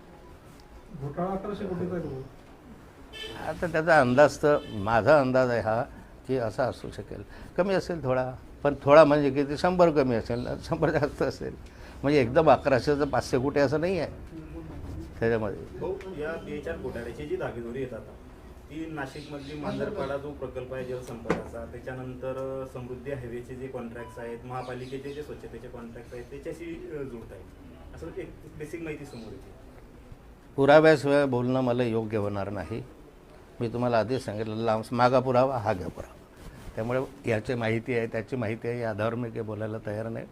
आता त्याचा अंदाज तर माझा अंदाज आहे हा की असा असू शकेल. कमी असेल थोडा, पण थोडा म्हणजे किती 100 कमी असेल, 100 जास्त असेल. म्हणजे एकदम 1100चं 500 कोटी असं नाही आहे त्याच्यामध्ये. या 4 घोटाळ्याची जी धागेदोरी येतात ती नाशिकमधली मांजरपाडा जो प्रकल्प आहे जलसंपदाचा, त्याच्यानंतर समृद्धी हायवेचे जे कॉन्ट्रॅक्ट्स आहेत, महापालिकेचे जे स्वच्छतेचे कॉन्ट्रॅक्ट्स आहेत त्याच्याशी जुळत आहेत असं एक बेसिक माहिती समोर येते. पुराव्याशिवाय बोलणं मला योग्य होणार नाही. मी तुम्हाला आधीच सांगितलं, मागा पुरावा हा घ्या पुरावा. त्यामुळे याची माहिती आहे, त्याची माहिती आहे, या आधारावर मी काही बोलायला तयार नाही.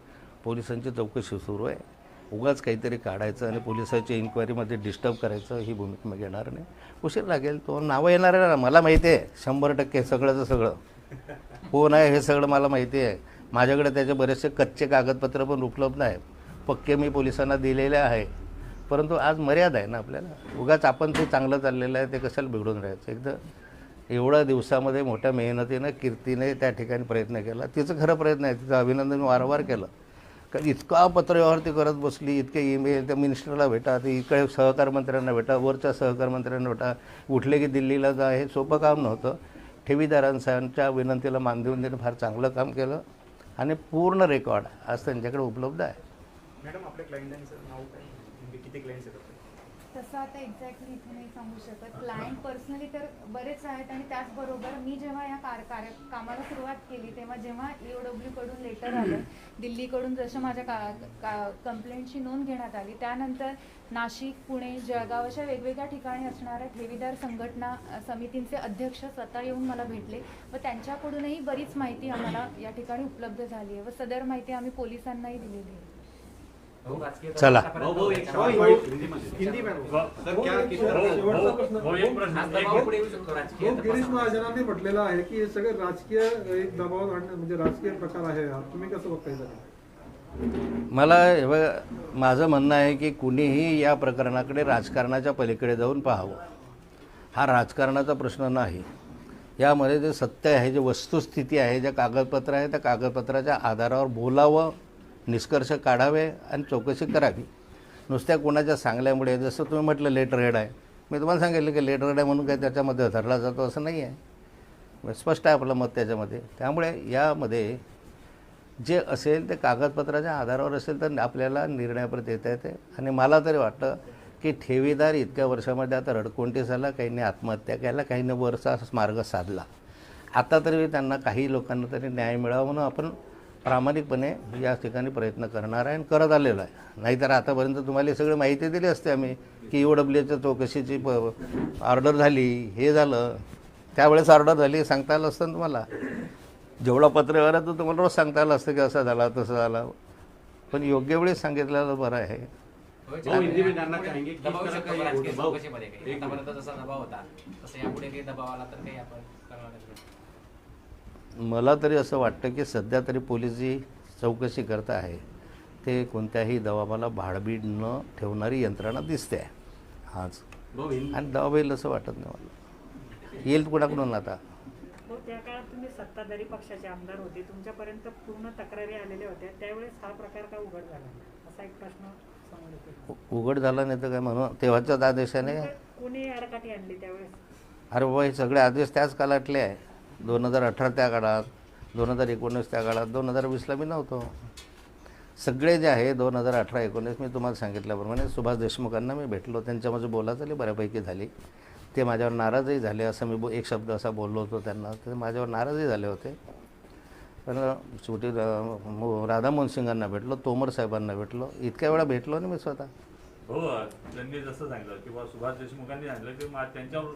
पोलिसांची चौकशी सुरू आहे. उगाच काहीतरी काढायचं आणि पोलिसांच्या इन्क्वायरीमध्ये डिस्टर्ब करायचं ही भूमिका मी घेणार नाही. उशीर लागेल. तो नावं येणार आहे ना, मला माहिती आहे 100% सगळंचं सगळं कोण आहे हे सगळं मला माहिती आहे. माझ्याकडे त्याचे बरेचसे कच्चे कागदपत्र पण उपलब्ध आहेत, पक्के मी पोलिसांना दिलेले आहे. परंतु आज मर्यादा आहे ना आपल्याला. उगाच आपण ते चांगलं चाललेलं आहे ते कशाला बिघडून राहायचं. एकदा एवढ्या दिवसामध्ये मोठ्या मेहनतीनं कीर्तीने त्या ठिकाणी प्रयत्न केला. तिचं खरं प्रयत्न आहे, तिचं अभिनंदन वारंवार केलं. कारण इतका पत्रव्यवहार ती करत बसली, इतके ईमेल, त्या मिनिस्टरला भेटा, ते इकडे सहकार मंत्र्यांना भेटा, वरच्या सहकार मंत्र्यांना भेटा, उठले की दिल्लीला जा, हे सोपं काम नव्हतं. ठेवीदारांच्या विनंतीला मान देऊन त्यांनी फार चांगलं काम केलं आणि पूर्ण रेकॉर्ड आज त्यांच्याकडे उपलब्ध आहे. मॅडम आपल्या क्लायंटांचं नाव काय, म्हणजे किती क्लायंट्स येतात? तसं आता एक्झॅक्टली इथे नाही सांगू शकत. क्लायंट पर्सनली तर बरेच आहेत आणि त्याचबरोबर मी जेव्हा या कामाला सुरुवात केली तेव्हा जेव्हा EOW कडून लेटर आलं, दिल्लीकडून जसं माझ्या कंप्लेंटची नोंद घेण्यात आली, त्यानंतर नाशिक, पुणे, जळगाव अशा वेगवेगळ्या ठिकाणी असणाऱ्या ठेवीदार संघटना समितींचे अध्यक्ष स्वतः येऊन मला भेटले व त्यांच्याकडूनही बरीच माहिती आम्हाला या ठिकाणी उपलब्ध झाली आहे व सदर माहिती आम्ही पोलिसांनाही दिलेली आहे. चला हिंदी में वो एक प्रश्न गिरीश महाजनांनी म्हटलेलं आहे की हे सगळे राजकीय एक दबाव आणणं म्हणजे राजकीय प्रकार आहे हा. तुम्ही कसं बघताय त्याला? मला हे बघा, माझं म्हणणं आहे की कुणीही या प्रकरणाकडे राजकारणाच्या पलीकडे जाऊन पाहावं. हा राजकारणाचा प्रश्न नाही. यामध्ये जे सत्य आहे, जे वस्तुस्थिती आहे, जे कागदपत्र आहे, त्या कागदपत्राच्या आधारावर बोलावं, निष्कर्ष काढावे आणि चौकशी करावी. नुसत्या कोणाच्या सांगल्यामुळे, जसं तुम्ही म्हटलं लेटर हेड आहे, मी तुम्हाला सांगितलं की लेटर हेड आहे म्हणून काही त्याच्यामध्ये धरला जातो असं नाही आहे. स्पष्ट आहे आपलं मत त्याच्यामध्ये. त्यामुळे यामध्ये जे असेल ते कागदपत्राच्या आधारावर असेल तर आपल्याला निर्णयापर्यंत येता येते. आणि मला तरी वाटतं की ठेवीदार इतक्या वर्षामध्ये आता रडकोंटी झाला, काहींनी आत्महत्या केल्या, काहींनी वरचा मार्ग साधला. आता तरी त्यांना काही लोकांना तरी न्याय मिळावा म्हणून आपण प्रामाणिकपणे या ठिकाणी प्रयत्न करणार आहे आणि करत आलेलो आहे. नाहीतर आतापर्यंत तुम्हाला ही सगळी माहिती दिली असते आम्ही की EOWच्या चौकशीची ऑर्डर झाली, हे झालं, त्यावेळेस ऑर्डर झाली सांगता आलं असतं ना तुम्हाला. जेवढा पत्रव्यवहार आहे तो तुम्हाला रोज सांगता आलं असतं की असं झाला तसं झालं. पण योग्य वेळेस सांगितलेलं बरं आहे. हिंदी में जानना चाहेंगे किस तरह का ये राजकीय चौकशीमध्ये काही आतापर्यंत जसा दबाव होता तसं यापुढे काही दबाव आला तर काही आपण करणार नाही? मला तरी असं वाटतं की सध्या तरी पोलीस जी चौकशी करत आहे ते कोणत्याही दबावाला भाडबीड न ठेवणारी यंत्रणा दिसते आहे आज. आणि दबाव येईल असं वाटत नाही मला. येईल कुणाकडून आता. हो, त्या काळात तुम्ही सत्ताधारी पक्षाचे आमदार होते, तुमच्यापर्यंत पूर्ण तक्रारी आलेल्या होत्या, त्यावेळेस हा प्रकार का उघड झाला असा एक प्रश्न समोर येतो. उघड झाला नाही तर काय म्हणून तेव्हाच्याच आदेशाने. कोणी आडकाठी आणली त्यावेळेस? अरे बाबा, हे सगळे आदेश त्याच काळातले आहे. 2018 त्या काळात, 2019 त्या काळात, 2020ला मी नव्हतो. सगळे जे आहे 2018-19 मी तुम्हाला सांगितल्याप्रमाणे सुभाष देशमुखांना मी भेटलो, त्यांच्यामध्ये बोलाचाली बऱ्यापैकी झाली. ते माझ्यावर नाराजही झाले. असं मी एक शब्द असा बोललो होतो त्यांना, ते माझ्यावर नाराजही झाले होते. पण शेवटी राधामोहन सिंगांना भेटलो, तोमर साहेबांना भेटलो, इतक्या वेळा भेटलो ना मी स्वतः. हो, त्यांनी जसं सांगितलं किंवा सुभाष देशमुखांनी सांगितलं की त्यांच्यावर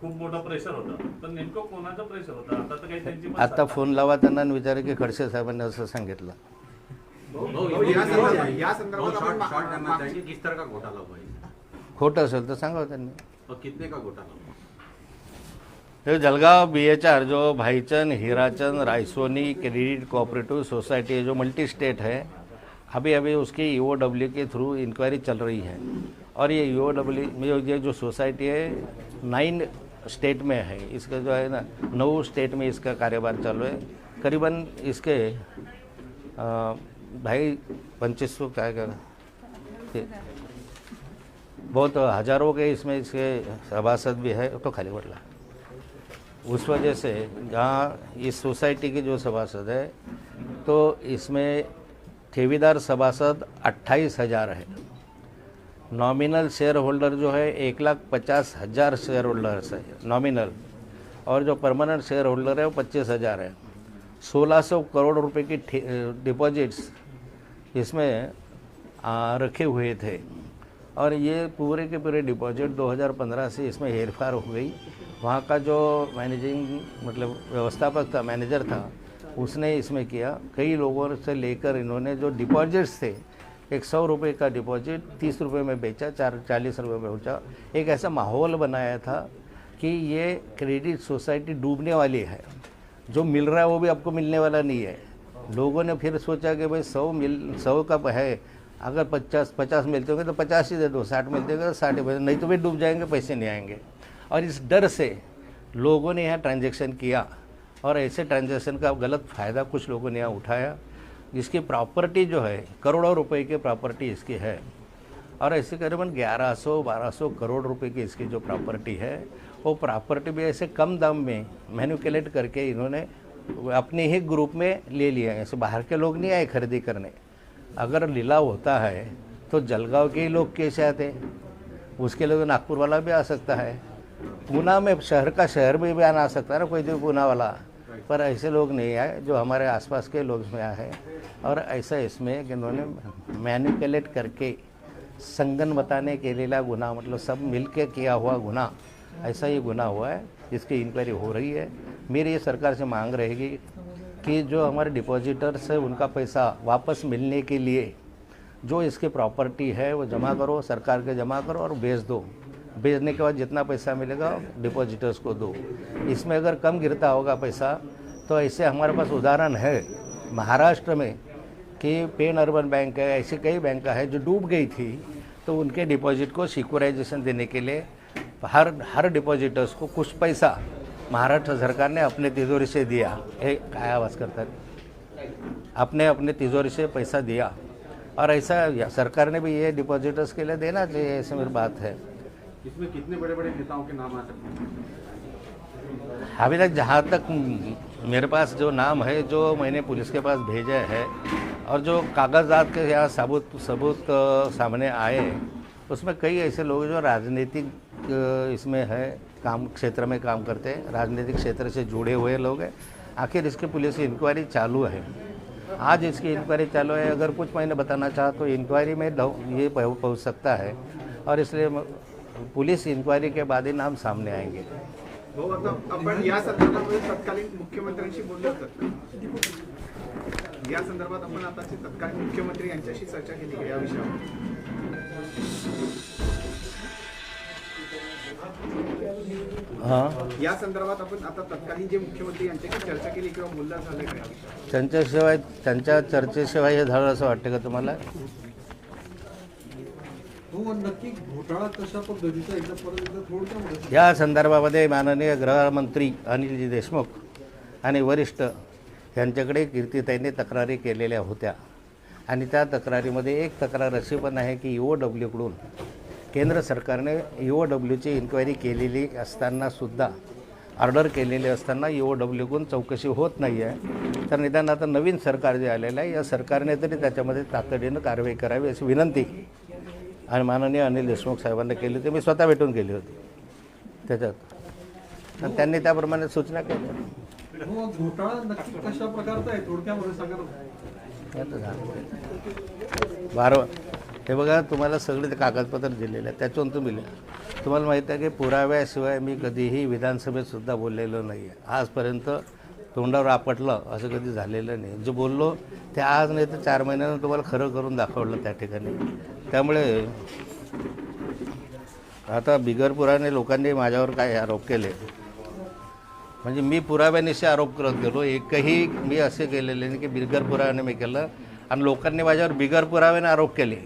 खूप मोठं प्रेशर होतं. तर नेमकं कोणाचं प्रेशर होतं? आता तर काही त्यांची पण आता फोन लावा त्यांना आणि विचारा की खडसे साहेबांनी असं सांगितलं. या संदर्भात आपण शॉर्ट जानना चाहेंगे किस तरह का घोटाला हुआ है? खोटं असेल तर सांगावं त्यांनी. और कितने का घोटाला हुआ? तो जलगांव BHR जो Bhaichand Hirachand Raisoni credit cooperative society है, जो मल्टी स्टेट है, अभी उसकी EOW के थ्रू इंक्वायरी चल रही है. और ये EOW में ये जो सोसाइटी है 9 स्टेट में है. इसका जो है ना 9 स्टेट में इसका कारोबार चालू है. करीबन इसके 2500 क्या बहुत हज़ारों के इसमें इसके सभासद भी है. तो खाली बढ़ला उस वजह से जहाँ इस सोसाइटी के जो सभासद है तो इसमें ठेवीदार सभासद 28,000 है. नॉमिनल शेयर होल्डर जो है 1,50,000 शेयर होल्डर्स है नॉमिनल. और जो परमानेंट शेयर होल्डर है वो 25,000 है. 1,600 करोड़ रुपए की डिपॉजिट्स इसमें रखे हुए थे. और ये पूरे के पूरे डिपॉजिट 2015 से इसमें हेरफार हो गई. वहाँ का जो मैनेजिंग मतलब व्यवस्थापक था, मैनेजर था, उसने इसमें किया. कई लोगों से लेकर इन्होंने जो डिपॉजिट्स थे, एक 100 रुपये का डिपॉजिट 30 रुपये में बेचा, 40 रुपये में बेचा. एक ऐसा माहौल बनाया था कि ये क्रेडिट सोसाइटी डूबने वाली है. जो मिल रहा है वो भी आपको मिलने वाला नहीं है. लोगों ने फिर सोचा कि भाई 100 का है, अगर 50 मिलते होंगे तो 50 ही दे दो, 60 मिलते होंगे तो 60 ही, नहीं तो भी डूब जाएंगे, पैसे नहीं आएंगे. और इस डर से लोगों ने यहाँ ट्रांजैक्शन किया और ऐसे ट्रांजैक्शन का गलत फ़ायदा कुछ लोगों ने यहाँ उठाया. इसकी प्रॉपर्टी जो है करोड़ों रुपए की प्रॉपर्टी इसकी है. और ऐसे करीबन 1100-1200 करोड़ रुपए की इसकी जो प्रॉपर्टी है, वो प्रॉपर्टी भी ऐसे कम दाम में मैन्युपुलेट करके इन्होंने अपने ही ग्रुप में ले लिया है. ऐसे बाहर के लोग नहीं आए खरीदी करने. अगर लिलाव होता है तो जलगांव के ही लोग कैसे आते? उसके लिए नागपुर वाला भी आ सकता है, पूना में शहर का शहर में भी आना सकता है ना कोई भी पूना वाला. पर ऐसे लोग नहीं आए, जो हमारे आसपास के लोग इसमें आए हैं. और ऐसा इसमें कि इन्होंने मैनिपुलेट करके संगन बताने के लिए गुनाह, मतलब सब मिल के किया हुआ गुनाह, ऐसा ये गुनाह हुआ है जिसकी इंक्वायरी हो रही है. मेरी ये सरकार से मांग रहेगी कि जो हमारे डिपॉजिटर्स है उनका पैसा वापस मिलने के लिए जो इसकी प्रॉपर्टी है वो जमा करो, सरकार के जमा करो और बेच दो। बेचने के बाद जितना पैसा मिलेगा डिपॉजिटर्स को दो। इसमें अगर कम गिरता होगा पैसा तो ऐसे हमारे पास उदाहरण है महाराष्ट्र में कि पेन अर्बन बैंक है, ऐसी कई बैंक है जो डूब गई थी, तो उनके डिपॉजिट को सिक्योराइजेशन देने के लिए हर डिपॉजिटर्स को कुछ पैसा महाराष्ट्र सरकार ने अपने तिजोरी से दिया। काय आवाज़ करता है, अपने तिजोरी से पैसा दिया। और ऐसा सरकार ने भी ये डिपॉजिटर्स के लिए देना चाहिए, ऐसे मेरी बात है। इसमें कितने बड़े बड़े नेताओं के नाम आ सकते हैं? अभी तक जहाँ तक मेरे पास जो नाम है, जो मैंने पुलिस के पास भेजे हैं और जो कागजात के यहाँ सबूत सामने आए, उसमें कई ऐसे लोग जो राजनीतिक इसमें है, काम क्षेत्र में काम करते हैं, राजनीतिक क्षेत्र से जुड़े हुए लोग हैं। आखिर इसकी पुलिस इंक्वायरी चालू है, आज इसकी इंक्वायरी चालू है। अगर कुछ मैंने बताना चाहा तो इंक्वायरी में ये पहुँच सकता है और इसलिए पुलिस इंक्वायरी के बाद ही नाम सामने आएंगे। हो, आता आपण या संदर्भात तत्कालीन मुख्यमंत्र्यांशी बोलले होते, या संदर्भात आपण आताचे तत्कालीन मुख्यमंत्री यांच्याशी चर्चा केली आहे या विषयावर? हां, या संदर्भात आपण आता तत्कालीन जे मुख्यमंत्री यांच्याशी चर्चा केली किंवा बोलणं झालं का या विषयावर? त्यांच्याशिवाय, त्यांच्या चर्चेशिवाय हे झालं असं वाटतं का तुम्हाला? हो, नक्की घोटाळा कशा पद्धतीचा एकदा परत एकदा थोडक्यामध्ये या संदर्भामध्ये माननीय गृहमंत्री अनिलजी देशमुख आणि वरिष्ठ यांच्याकडे कीर्तिताईंनी तक्रारी केलेल्या होत्या आणि त्या तक्रारीमध्ये एक तक्रार अशी पण आहे की EOWकडून केंद्र सरकारने EOWची इन्क्वायरी केलेली असतानासुद्धा, ऑर्डर केलेली असताना EOWकडून चौकशी होत नाही आहे। तर निदान आता नवीन सरकार जे आलेलं आहे, या सरकारने तरी त्याच्यामध्ये तातडीनं कारवाई करावी अशी विनंती आणि माननीय अनिल देशमुख साहेबांना केली होती। मी स्वतः भेटून केली होती त्याच्यात आणि त्यांनी त्याप्रमाणे सूचना केल्या। हो, घोटाळा नक्की कशा प्रकारचा आहे थोडक्यामध्ये सांगा ना. बारं हे बघा, तुम्हाला सगळे ते कागदपत्र दिलेले आहेत, त्याच्यातून तुम्ही लिहा। तुम्हाला माहीत आहे की पुराव्याशिवाय मी कधीही विधानसभेतसुद्धा बोललेलो नाही आहे। आजपर्यंत तोंडावर आपटलं असं कधी झालेलं नाही। जे बोललो ते आज नाही तर 4 महिन्यानं तुम्हाला खरं करून दाखवलं त्या ठिकाणी। त्यामुळे आता बिगर पुराने लोकांनी माझ्यावर काय आरोप केले, म्हणजे मी पुराव्यानिशी आरोप करत गेलो, एकही मी असे केलेले नाही की बिगर पुराव्याने मी केलं आणि लोकांनी माझ्यावर बिगर पुराव्याने आरोप केले।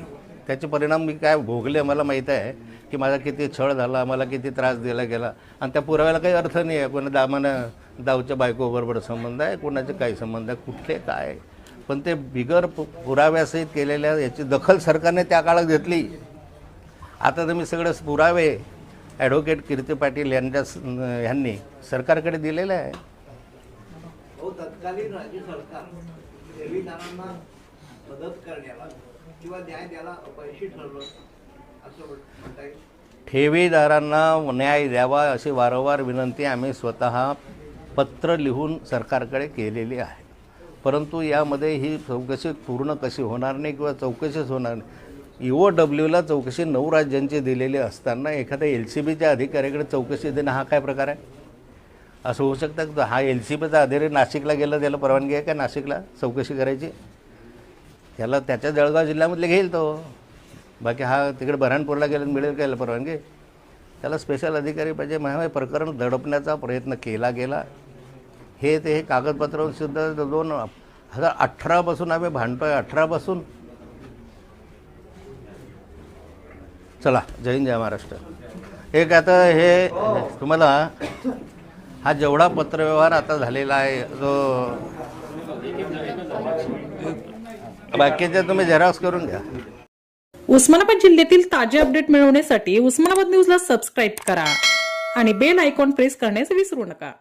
त्याचे परिणाम मी काय भोगले मला माहीत आहे की माझा किती छळ झाला, मला किती त्रास दिला गेला आणि त्या पुराव्याला काही अर्थ नाही आहे। कोणा दाऊच्या बायकोबरोबर संबंध आहे, कोणाचे काही संबंध आहे, कुठले काय, पण ते बिगर पुराव्यासहित केलेल्या याची दखल सरकारने त्या काळात घेतली। आता तुम्ही सगळे पुरावे ॲडव्होकेट कीर्ती पाटील यांनी सरकारकडे दिलेले आहे। हो, तत्कालीन राज्य सरकार ठेवीदारांना मदत करण्याला किंवा न्याय द्यायला अपयशी ठरलं असं म्हणता येईल? ठेवीदारांना न्याय द्यावा अशी वारंवार विनंती आम्ही स्वतः पत्र लिहून सरकारकडे केलेली आहे, परंतु यामध्ये ही चौकशी पूर्ण कशी होणार नाही किंवा चौकशीच होणार नाही। EOWला चौकशी 9 राज्यांची दिलेली असताना एखाद्या LCBच्या अधिकाऱ्याकडे चौकशी देणं हा काय प्रकार आहे? असं होऊ शकतं की हा LCBचा अधिकारी नाशिकला गेला, त्याला परवानगी आहे का नाशिकला चौकशी करायची? त्याला त्याच्या जळगाव जिल्ह्यामधले घेईल तो, बाकी हा तिकडे बऱ्हाणपूरला गेला मिळेल का परवानगी? त्याला स्पेशल अधिकारी पाहिजे। मग प्रकरण दडपण्याचा प्रयत्न केला गेला। हे कागदपत्रांसुद्धा 2018 पासून आम्ही भांडतोय, 18 पासून। चला, जय हिंद जय महाराष्ट्र। एक आता हे तुम्हाला हा जेवढा पत्रव्यवहार आता झालेला आहे जो बाकीचे तुम्ही झेरॉक्स करून घ्या। उस्मानाबाद जिल्ह्यातील ताजे अपडेट मिळवण्यासाठी उस्मानाबाद न्यूजला सबस्क्राईब करा आणि बेल आयकॉन प्रेस करण्यास विसरू नका।